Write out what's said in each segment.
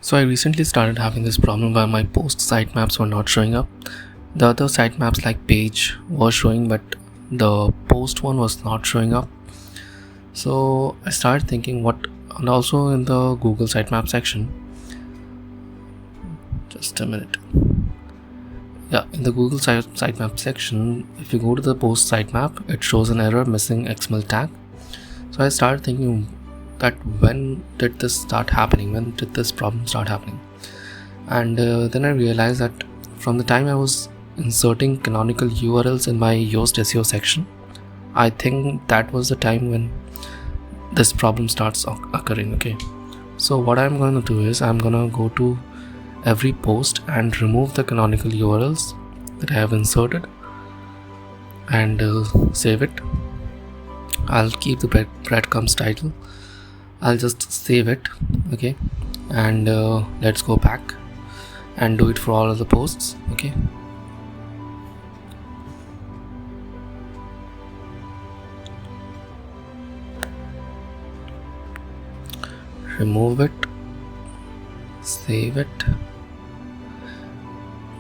So I recently started having this problem where my post sitemaps were not showing up. The other sitemaps like page were showing, but the post one was not showing up. So I started thinking and also in the Google sitemap section, just a minute. Yeah, in the Google sitemap section, if you go to the post sitemap, it shows an error missing XML tag. So I started thinking that when did this start happening? When did this problem start happening? And then I realized that from the time I was inserting canonical URLs in my Yoast SEO section, I think that was the time when this problem starts occurring. Okay, so what I'm going to do is I'm going to go to every post and remove the canonical URLs that I have inserted and save it. I'll keep the breadcrumbs title. I'll just save it. Okay, and let's go back and do it for all of the posts. Okay, remove it, save it.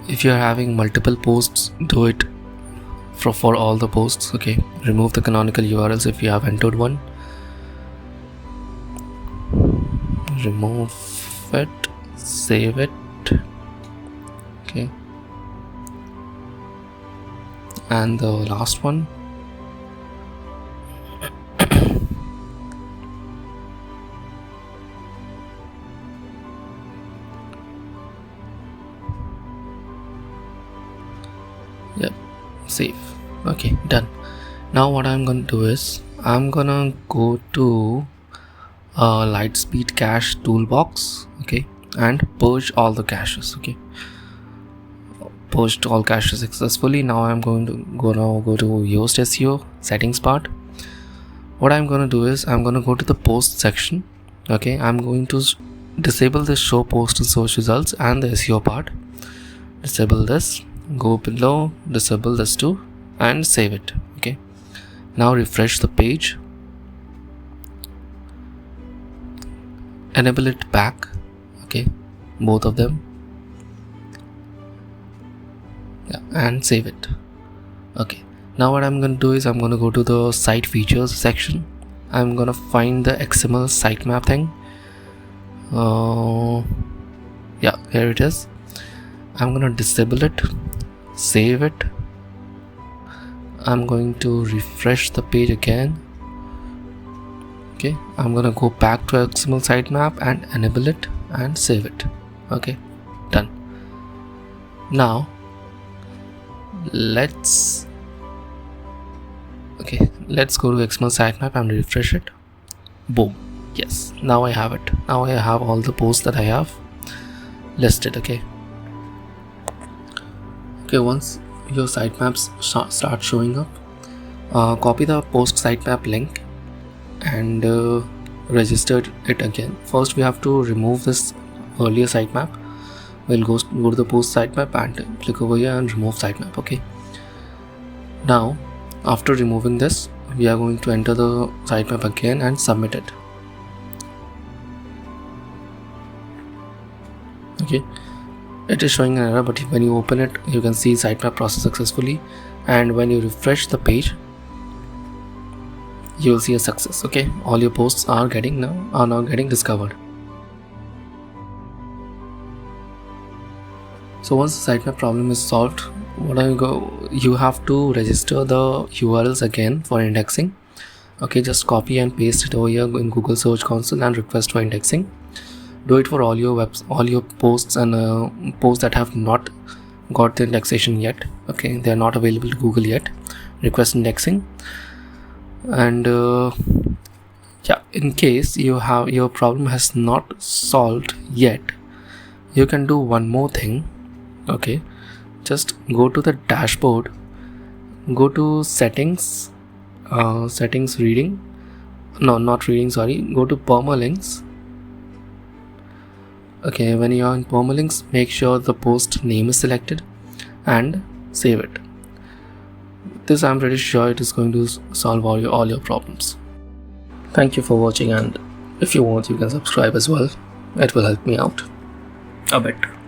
If you're having multiple posts, do it for all the posts. Okay, remove the canonical URLs if you have entered one. Remove it, save it. Okay, and the last one, yep, save. Okay, done. Now what I'm gonna do is I'm gonna go to Lightspeed cache toolbox. Okay, and purge all the caches. Okay, purged all caches successfully. Now I'm going to go to Yoast SEO settings part. What I'm going to do is I'm going to go to the post section. Okay, I'm going to disable this show post and search results and the SEO part. Disable this, go below, disable this too, and save it. Okay, now refresh the page, enable it back. Okay, both of them. Yeah, and save it. Okay, now what I'm going to do is I'm going to go to the site features section. I'm going to find the XML sitemap thing. Yeah, here it is. I'm going to disable it, save it. I'm going to refresh the page again. Okay, I'm going to go back to XML sitemap and enable it and save it. Okay, done. Now let's go to XML sitemap and refresh it. Boom. Yes, now I have it. Now I have all the posts that I have listed. Okay, once your sitemaps start showing up, copy the post sitemap link and register it again. First we have to remove this earlier sitemap. We'll go to the post sitemap and click over here and remove sitemap. Okay, now after removing this, we are going to enter the sitemap again and submit it. Okay, it is showing an error, but when you open it, you can see sitemap processed successfully, and when you refresh the page, you will see a success. Okay, all your posts are now getting discovered. So once the sitemap problem is solved, you have to register the URLs again for indexing. Okay, just copy and paste it over here in Google Search Console and request for indexing. Do it for all your posts and posts that have not got the indexation yet. Okay, they are not available to Google yet. Request indexing. And yeah, in case your problem has not solved yet, you can do one more thing. Okay, just go to the dashboard, go to settings, go to permalinks. Okay, when you are in permalinks, make sure the post name is selected and save it. This I'm pretty sure it is going to solve all your problems. Thank you for watching, and if you want, you can subscribe as well. It will help me out. a bit.